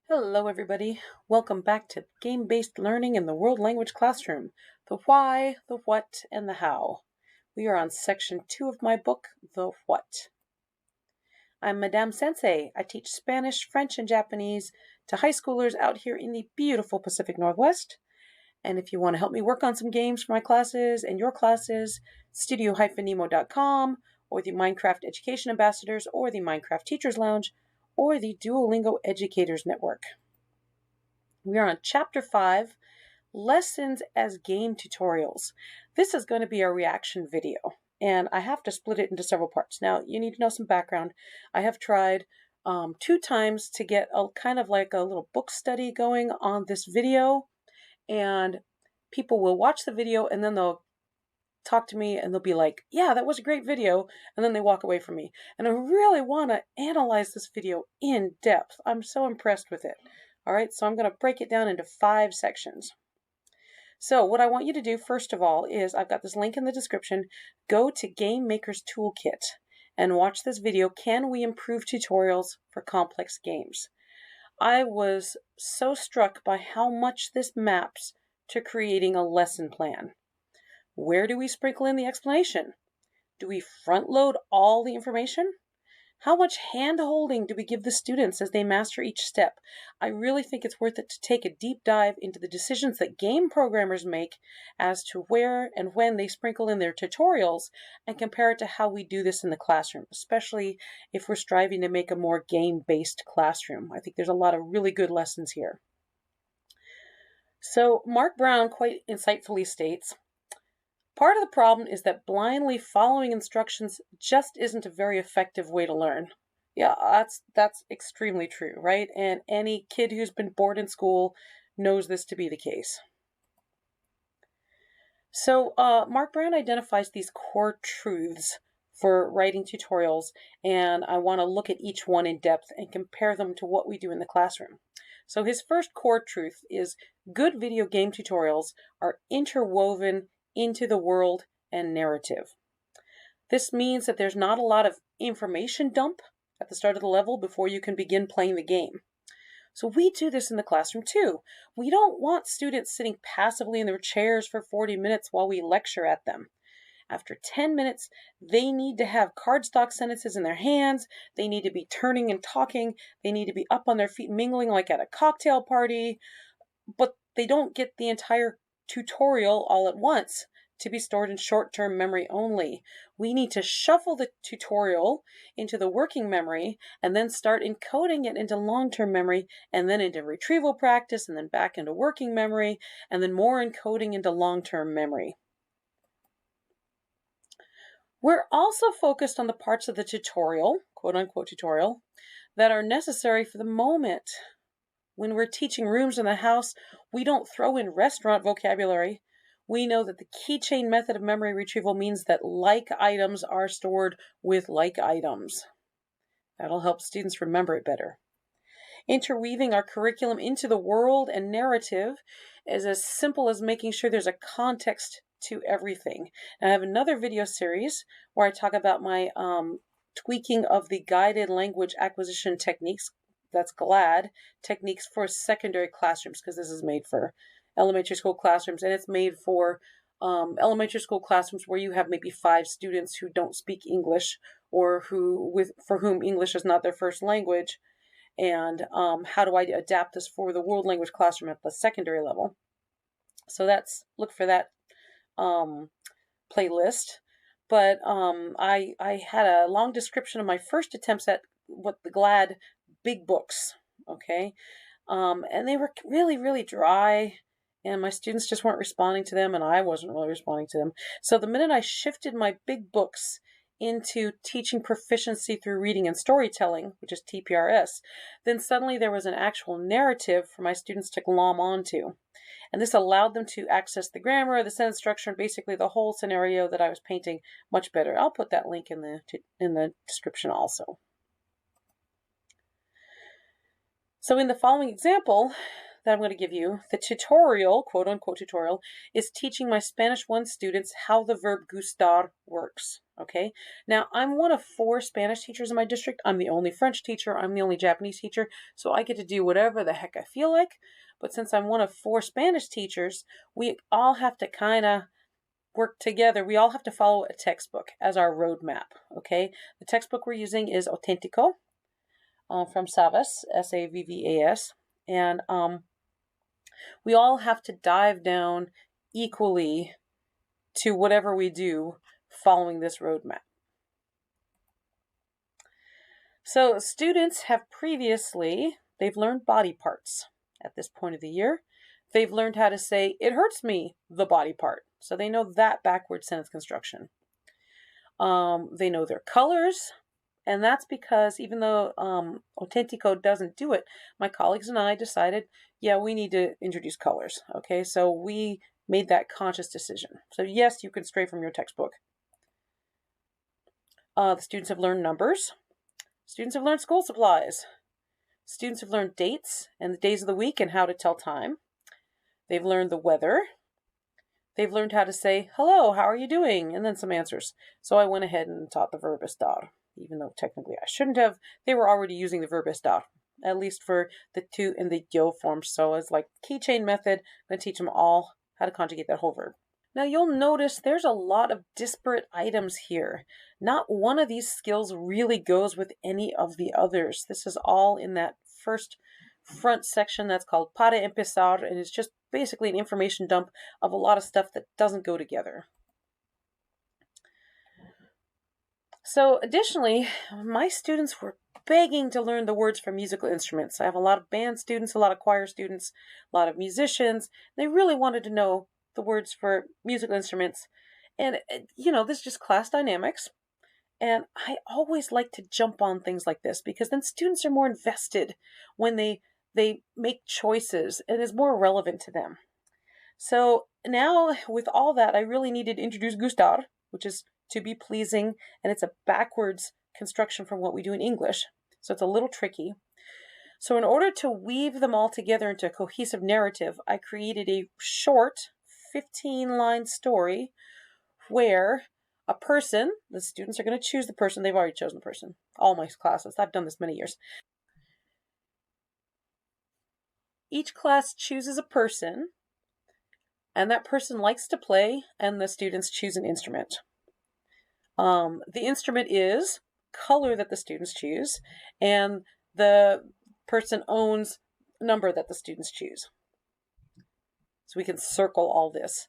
Hello, everybody. Welcome back to Game-Based Learning in the World Language Classroom. The why, the what, and the how. We are on section 2 of my book, The What. I'm Madame Sensei. I teach Spanish, French, and Japanese to high schoolers out here in the beautiful Pacific Northwest. And if you want to help me work on some games for my classes and your classes, studio-nemo.com, or the Minecraft Education Ambassadors, or the Minecraft Teachers Lounge, or the Duolingo Educators Network. We are on Chapter 5, Lessons as Game Tutorials. This is going to be a reaction video, and I have to split it into several parts. Now, you need to know some background. I have tried 2 times to get a kind of like a little book study going on this video, and people will watch the video and then they'll talk to me and they'll be like, yeah, that was a great video, and then they walk away from me. And I really want to analyze this video in depth. I'm so impressed with it. All right, so I'm going to break it down into 5 sections. So what I want you to do, first of all, is I've got this link in the description. Go to Game Maker's Toolkit and watch this video, Can We Improve Tutorials for Complex Games? I was so struck by how much this maps to creating a lesson plan. Where do we sprinkle in the explanation? Do we front load all the information? How much hand-holding do we give the students as they master each step? I really think it's worth it to take a deep dive into the decisions that game programmers make as to where and when they sprinkle in their tutorials and compare it to how we do this in the classroom, especially if we're striving to make a more game-based classroom. I think there's a lot of really good lessons here. So Mark Brown quite insightfully states, part of the problem is that blindly following instructions just isn't a very effective way to learn. Yeah, that's extremely true, right? And any kid who's been bored in school knows this to be the case. So Mark Brown identifies these core truths for writing tutorials, and I want to look at each one in depth and compare them to what we do in the classroom. So his first core truth is good video game tutorials are interwoven into the world and narrative. This means that there's not a lot of information dump at the start of the level before you can begin playing the game. So we do this in the classroom too. We don't want students sitting passively in their chairs for 40 minutes while we lecture at them. After 10 minutes, they need to have cardstock sentences in their hands. They need to be turning and talking. They need to be up on their feet mingling like at a cocktail party. But they don't get the entire tutorial all at once to be stored in short-term memory only. We need to shuffle the tutorial into the working memory and then start encoding it into long-term memory and then into retrieval practice and then back into working memory and then more encoding into long-term memory. We're also focused on the parts of the tutorial, quote-unquote tutorial, that are necessary for the moment. When we're teaching rooms in the house, we don't throw in restaurant vocabulary. We know that the keychain method of memory retrieval means that like items are stored with like items. That'll help students remember it better. Interweaving our curriculum into the world and narrative is as simple as making sure there's a context to everything. And I have another video series where I talk about my tweaking of the guided language acquisition techniques, that's GLAD, techniques for secondary classrooms, because this is made for elementary school classrooms, and it's made for elementary school classrooms where you have maybe 5 students who don't speak English or for whom English is not their first language. And how do I adapt this for the world language classroom at the secondary level? So look for that playlist. But I had a long description of my first attempts at what the GLAD big books, okay? And they were really, really dry, and my students just weren't responding to them, and I wasn't really responding to them. So the minute I shifted my big books into teaching proficiency through reading and storytelling, which is TPRS, then suddenly there was an actual narrative for my students to glom onto. And this allowed them to access the grammar, the sentence structure, and basically the whole scenario that I was painting much better. I'll put that link in the description also. So in the following example, that I'm going to give you, the tutorial, quote unquote tutorial, is teaching my Spanish 1 students how the verb gustar works. Okay, now I'm one of 4 Spanish teachers in my district. I'm the only French teacher. I'm the only Japanese teacher. So I get to do whatever the heck I feel like. But since I'm one of 4 Spanish teachers, we all have to kind of work together. We all have to follow a textbook as our roadmap. Okay, the textbook we're using is Auténtico from Savvas, Savvas. And we all have to dive down equally to whatever we do following this roadmap. So students have previously, they've learned body parts at this point of the year. They've learned how to say, it hurts me, the body part. So they know that backward sentence construction. They know their colors. And that's because even though Auténtico doesn't do it, my colleagues and I decided, yeah, we need to introduce colors. Okay, so we made that conscious decision. So yes, you can stray from your textbook. The students have learned numbers. Students have learned school supplies. Students have learned dates and the days of the week and how to tell time. They've learned the weather. They've learned how to say, hello, how are you doing? And then some answers. So I went ahead and taught the verb estar. Even though technically I shouldn't have, they were already using the verb estar, at least for the to and the yo forms. So as like keychain method, I'm going to teach them all how to conjugate that whole verb. Now you'll notice there's a lot of disparate items here. Not one of these skills really goes with any of the others. This is all in that first front section that's called para empezar, and it's just basically an information dump of a lot of stuff that doesn't go together. So additionally, my students were begging to learn the words for musical instruments. I have a lot of band students, a lot of choir students, a lot of musicians. They really wanted to know the words for musical instruments. And, this is just class dynamics. And I always like to jump on things like this because then students are more invested when they make choices and is more relevant to them. So now with all that, I really needed to introduce gustar, which is to be pleasing, and it's a backwards construction from what we do in English, so it's a little tricky. So in order to weave them all together into a cohesive narrative, I created a short 15-line story where a person, the students are going to choose the person, they've already chosen the person, all my classes, I've done this many years. Each class chooses a person, and that person likes to play, and the students choose an instrument. The instrument is color that the students choose, and the person owns number that the students choose. So we can circle all this.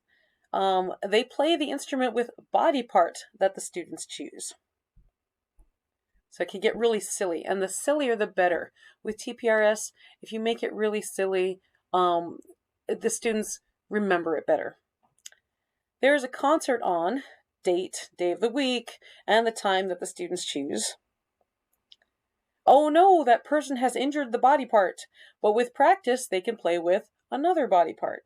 They play the instrument with body part that the students choose. So it can get really silly, and the sillier the better. With TPRS, if you make it really silly, the students remember it better. There's a concert on, date, day of the week, and the time that the students choose. Oh no, that person has injured the body part, but with practice they can play with another body part.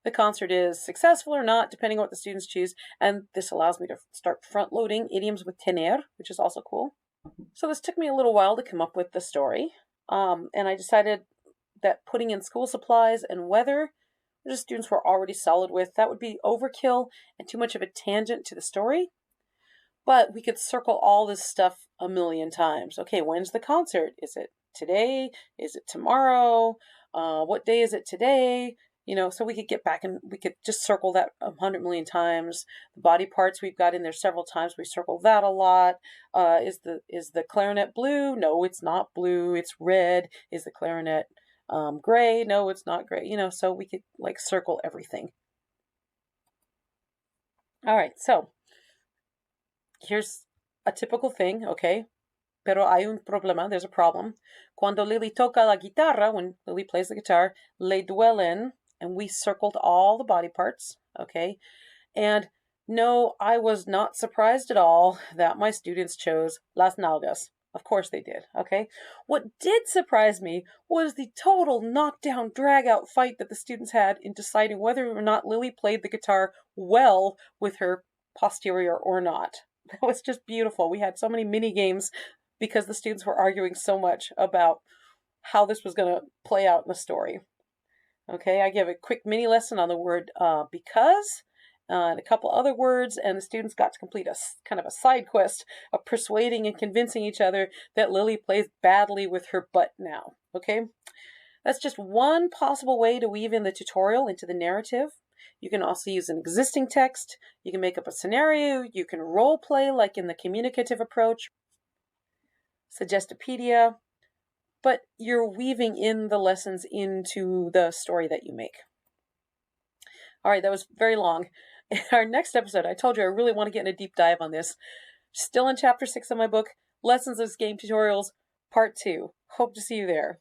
The concert is successful or not, depending on what the students choose, and this allows me to start front-loading idioms with tener, which is also cool. So this took me a little while to come up with the story, and I decided that putting in school supplies and weather, which the students were already solid with, that would be overkill and too much of a tangent to the story. But we could circle all this stuff a million times. Okay, when's the concert? Is it today? Is it tomorrow? What day is it today? So we could get back and we could just circle that 100 million times. The body parts we've got in there several times. We circle that a lot. Is the clarinet blue? No, it's not blue. It's red. Is the clarinet gray? No, it's not gray. So we could circle everything. All right, so here's a typical thing, okay? Pero hay un problema, there's a problem. Cuando Lily toca la guitarra, when Lily plays the guitar, le duelen, and we circled all the body parts, okay? And no, I was not surprised at all that my students chose las nalgas. Of course they did, okay? What did surprise me was the total knockdown, drag-out fight that the students had in deciding whether or not Lily played the guitar well with her posterior or not. That was just beautiful. We had so many mini games because the students were arguing so much about how this was going to play out in the story. Okay, I give a quick mini lesson on the word because, and a couple other words, and the students got to complete a kind of a side quest of persuading and convincing each other that Lily plays badly with her butt now. Okay, that's just one possible way to weave in the tutorial into the narrative. You can also use an existing text. You can make up a scenario. You can role play like in the communicative approach, Suggestopedia, but you're weaving in the lessons into the story that you make. All right, that was very long. In our next episode, I told you I really want to get in a deep dive on this. Still in chapter 6 of my book, Lessons as Game Tutorials, Part 2. Hope to see you there.